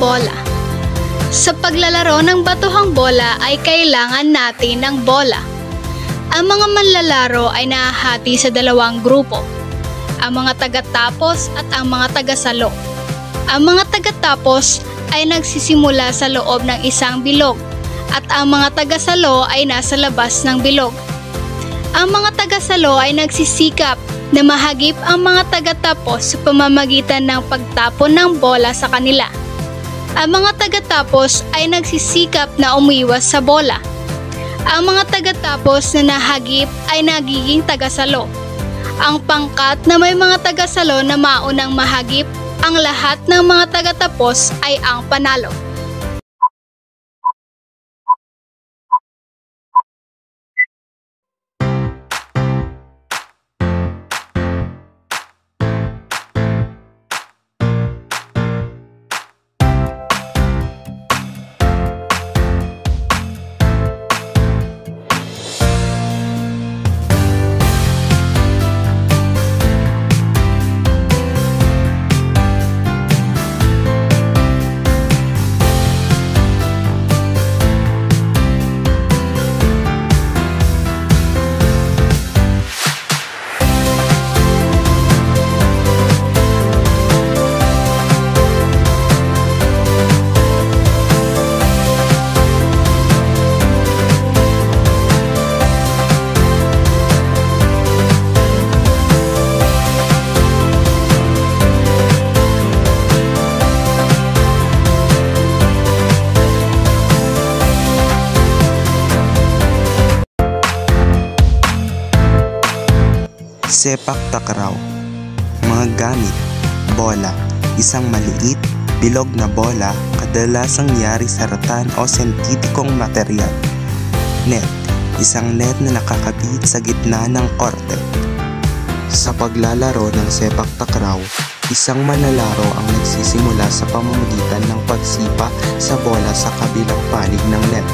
bola. Sa paglalaro ng batuhang bola ay kailangan natin ng bola. Ang mga manlalaro ay nahahati sa dalawang grupo, ang mga tagatapos at ang mga tagasalo. Ang mga tagatapos ay nagsisimula sa loob ng isang bilog at ang mga tagasalo ay nasa labas ng bilog. Ang mga tagasalo ay nagsisikap na mahagip ang mga tagatapos sa pamamagitan ng pagtapon ng bola sa kanila. Ang mga tagatapos ay nagsisikap na umiwas sa bola. Ang mga tagatapos na nahagip ay nagiging tagasalo. Ang pangkat na may mga tagasalo na maunang mahagip ang lahat ng mga tagatapos ay ang panalo. Sepak takraw. Mga gamit: bola, isang maliit, bilog na bola, kadalasang yari sa ratan o sentetikong material. Net, isang net na nakakabit sa gitna ng korte. Sa paglalaro ng sepak takraw, isang manlalaro ang nagsisimula sa pamamagitan ng pagsipa sa bola sa kabilang panig ng net.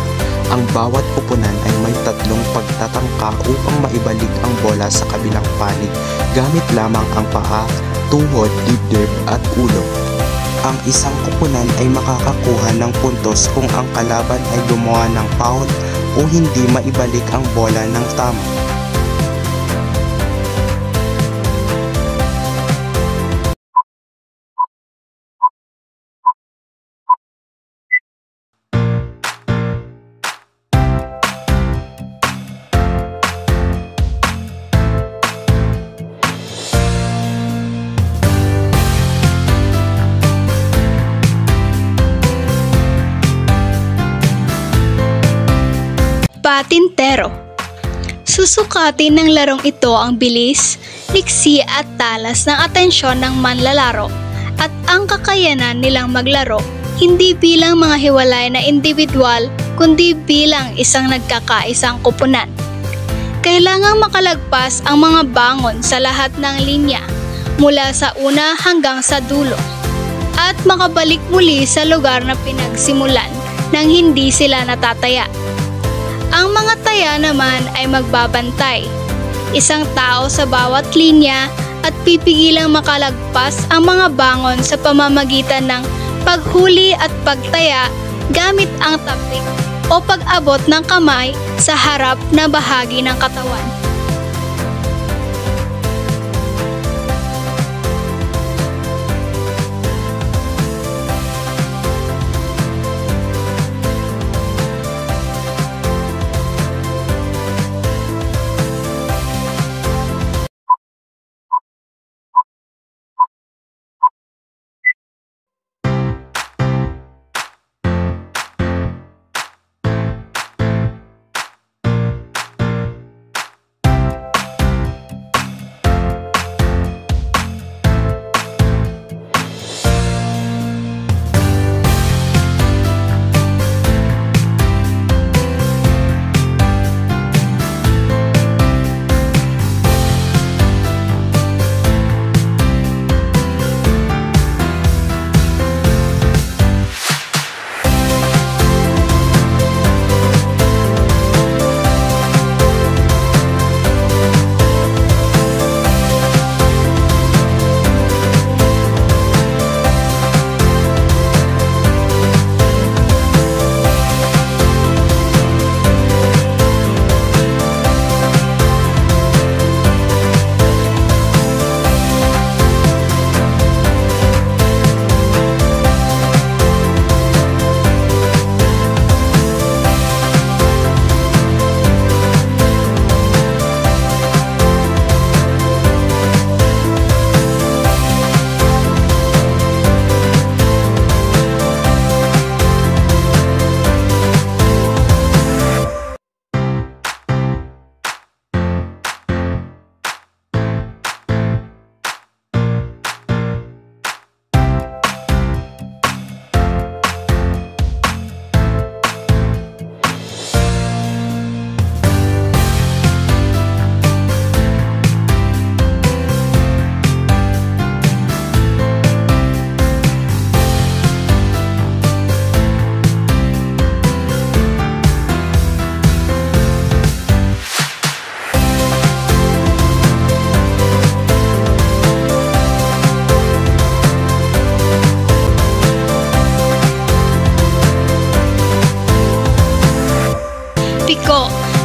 Ang bawat koponan ay may tatlong pagtatangka upang maibalik ang bola sa kabilang panig gamit lamang ang paa, tuhod, dibdib at ulo. Ang isang koponan ay makakakuha ng puntos kung ang kalaban ay gumawa ng foul o hindi maibalik ang bola ng tama. Patintero. Susukatin ng larong ito ang bilis, liksi at talas ng atensyon ng manlalaro at ang kakayanan nilang maglaro hindi bilang mga hiwalay na individual kundi bilang isang nagkakaisang koponan. Kailangang makalagpas ang mga bangon sa lahat ng linya mula sa una hanggang sa dulo at makabalik muli sa lugar na pinagsimulan nang hindi sila natataya. Ang mga taya naman ay magbabantay, isang tao sa bawat linya at pipigilang makalagpas ang mga bangon sa pamamagitan ng paghuli at pagtaya gamit ang tapik o pag-abot ng kamay sa harap na bahagi ng katawan.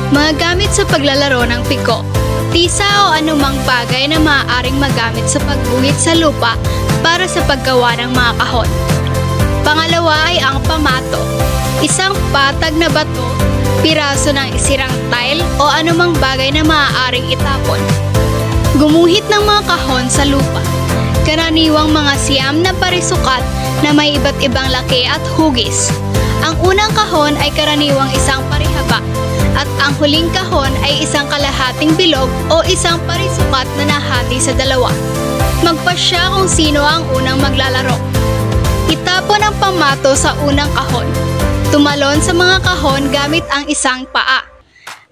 Mga gamit sa paglalaro ng piko. Tisa o anumang bagay na maaaring magamit sa pagguhit sa lupa para sa paggawa ng mga kahon. Pangalawa ay ang pamato. Isang patag na bato, piraso ng isirang tile o anumang bagay na maaaring itapon. Gumuhit ng mga kahon sa lupa. Karaniwang mga siyam na parisukat na may iba't ibang laki at hugis. Ang unang kahon ay karaniwang isang parihaba at ang huling kahon ay isang kalahating bilog o isang parisukat na nahati sa dalawa. Magpasya kung sino ang unang maglalaro. Itapon ang pamato sa unang kahon. Tumalon sa mga kahon gamit ang isang paa.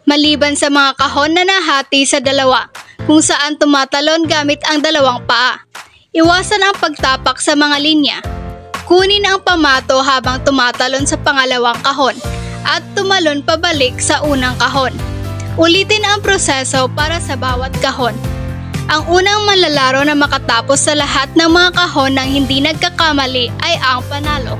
Maliban sa mga kahon na nahati sa dalawa, kung saan tumatalon gamit ang dalawang paa. Iwasan ang pagtapak sa mga linya. Kunin ang pamato habang tumatalon sa pangalawang kahon at tumalon pabalik sa unang kahon. Ulitin ang proseso para sa bawat kahon. Ang unang manlalaro na makatapos sa lahat ng mga kahon nang hindi nagkakamali ay ang panalo.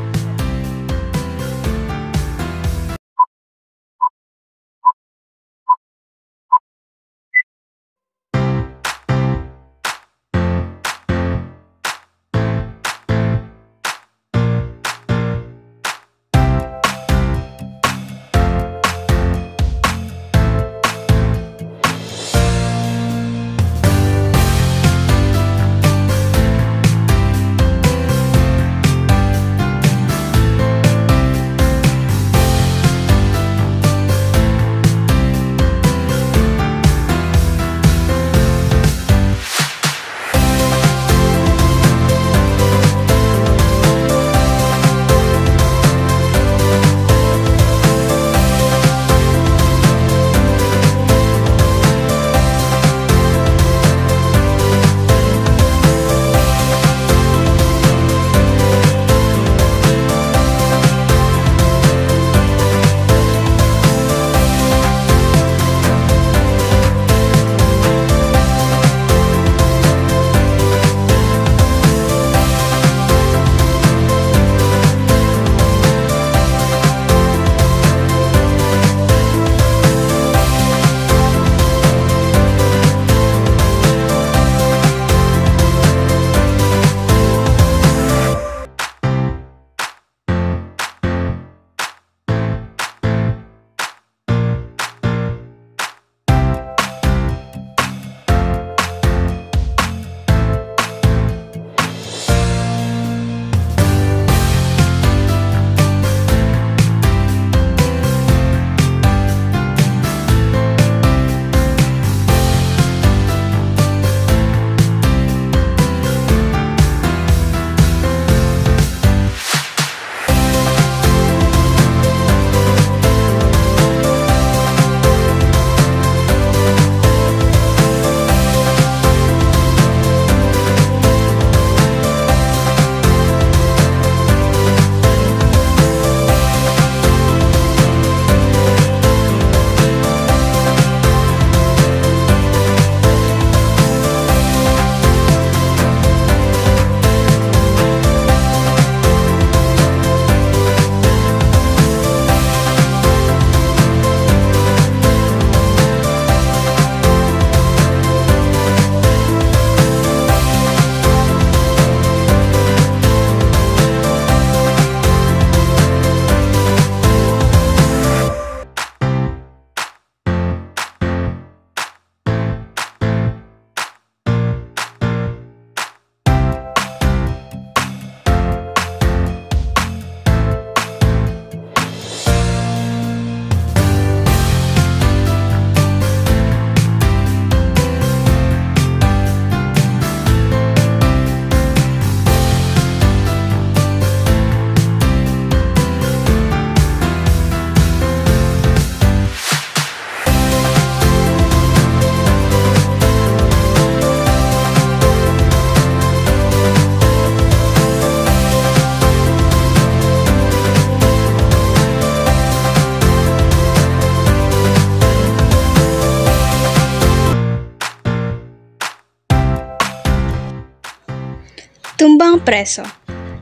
Tumbang Preso.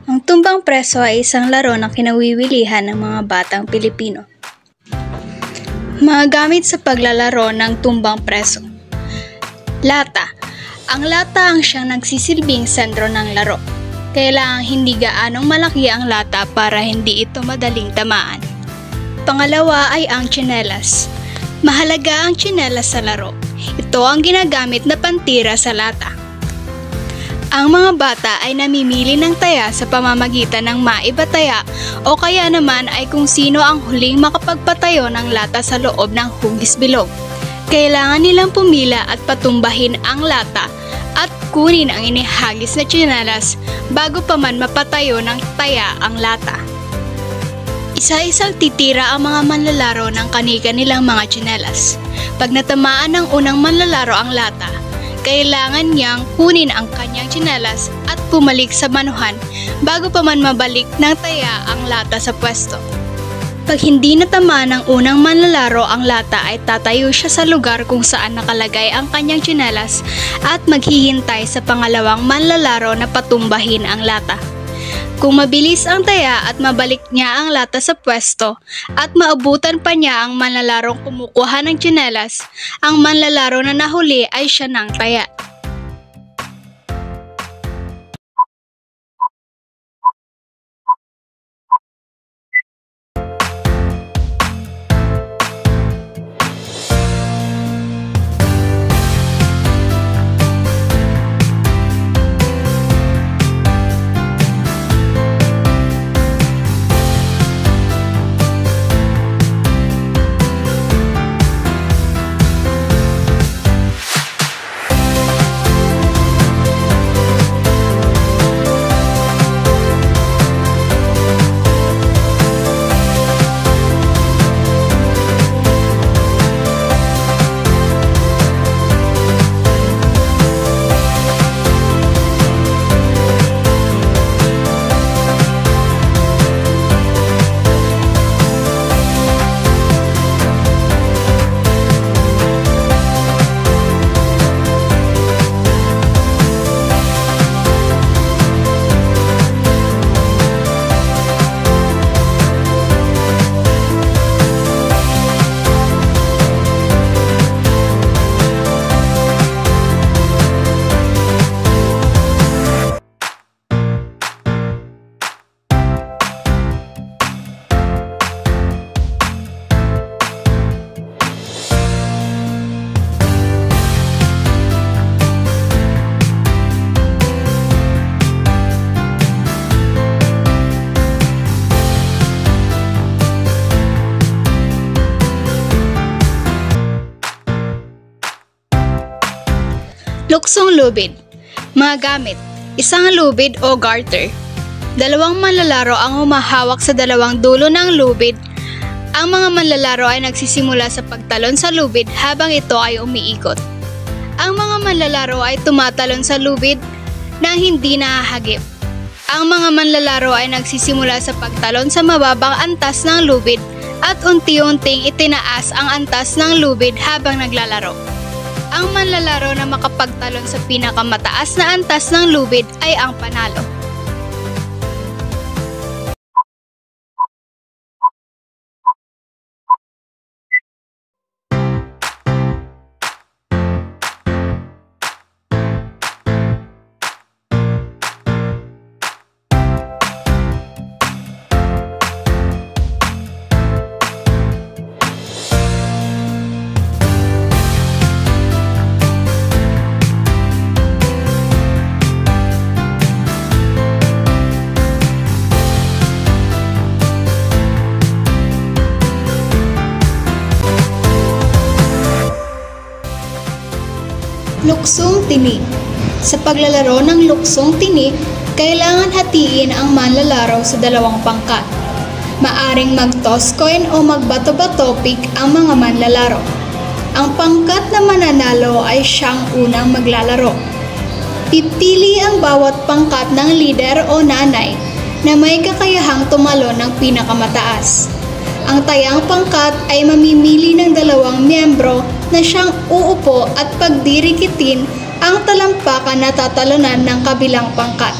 Ang tumbang preso ay isang laro na kinawiwilihan ng mga batang Pilipino. Mga gamit sa paglalaro ng tumbang preso. Lata. Ang lata ang siyang nagsisilbing sentro ng laro. Kailangang hindi gaanong malaki ang lata para hindi ito madaling tamaan. Pangalawa ay ang tsinelas. Mahalaga ang tsinelas sa laro. Ito ang ginagamit na pantira sa lata. Ang mga bata ay namimili ng taya sa pamamagitan ng maibataya o kaya naman ay kung sino ang huling makapagpatayo ng lata sa loob ng hugis bilog. Kailangan nilang pumila at patumbahin ang lata at kunin ang inihagis na tsinelas bago pa man mapatayo ng taya ang lata. Isa-isang titira ang mga manlalaro ng kani-kanilang mga tsinelas. Pag natamaan ng unang manlalaro ang lata, kailangan niyang kunin ang kanyang tsinelas at pumalik sa manuhan bago pa man mabalik ng taya ang lata sa pwesto. Pag hindi natamaan ng unang manlalaro ang lata ay tatayo siya sa lugar kung saan nakalagay ang kanyang tsinelas at maghihintay sa pangalawang manlalaro na patumbahin ang lata. Kung mabilis ang taya at mabalik niya ang lata sa pwesto at maabutan pa niya ang manlalarong kumukuha ng tsinelas, ang manlalaro na nahuli ay siya ng taya. Luksong lubid. Mga gamit. Isang lubid o garter. Dalawang manlalaro ang humahawak sa dalawang dulo ng lubid. Ang mga manlalaro ay nagsisimula sa pagtalon sa lubid habang ito ay umiikot. Ang mga manlalaro ay tumatalon sa lubid nang hindi nahahagip. Ang mga manlalaro ay nagsisimula sa pagtalon sa mababang antas ng lubid at unti-unting itinaas ang antas ng lubid habang naglalaro. Ang manlalaro na makapagtalon sa pinakamataas na antas ng lubid ay ang panalo. Luksong tinik. Sa paglalaro ng luksong tinik, kailangan hatiin ang manlalaro sa dalawang pangkat. Maaring mag-toss coin o magbato-bato pick ang mga manlalaro. Ang pangkat na mananalo ay siyang unang maglalaro. Pipili ang bawat pangkat ng leader o nanay na may kakayahang tumalon ng pinakamataas. Ang tayang pangkat ay mamimili ng dalawang miyembro na siyang uupo at pagdirikitin ang talampakan na tatalunan ng kabilang pangkat.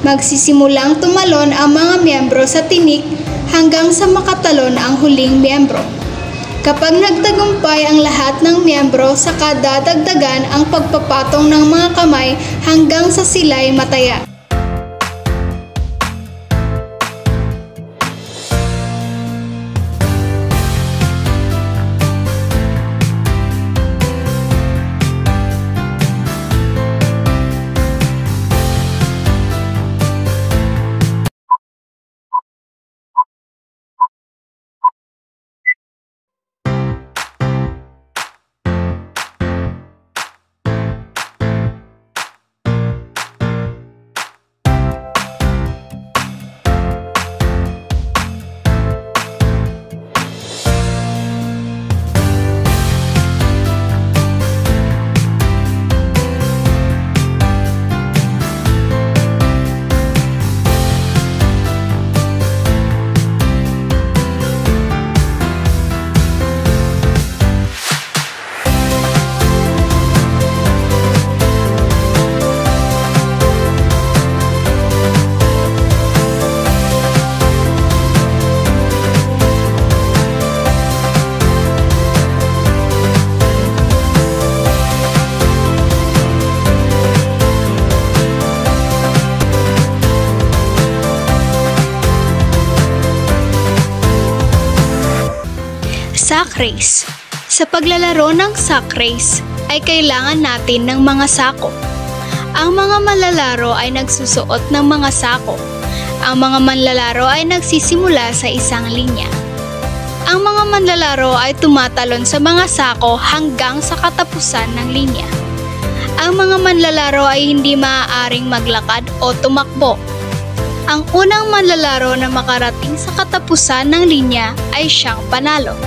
Magsisimulang tumalon ang mga miyembro sa tinik hanggang sa makatalon ang huling miyembro. Kapag nagtagumpay ang lahat ng miyembro, saka dadagdagan ang pagpapatong ng mga kamay hanggang sa sila'y mataya. Sack race. Sa paglalaro ng sack race ay kailangan natin ng mga sako. Ang mga manlalaro ay nagsusuot ng mga sako. Ang mga manlalaro ay nagsisimula sa isang linya. Ang mga manlalaro ay tumatalon sa mga sako hanggang sa katapusan ng linya. Ang mga manlalaro ay hindi maaaring maglakad o tumakbo. Ang unang manlalaro na makarating sa katapusan ng linya ay siyang panalo.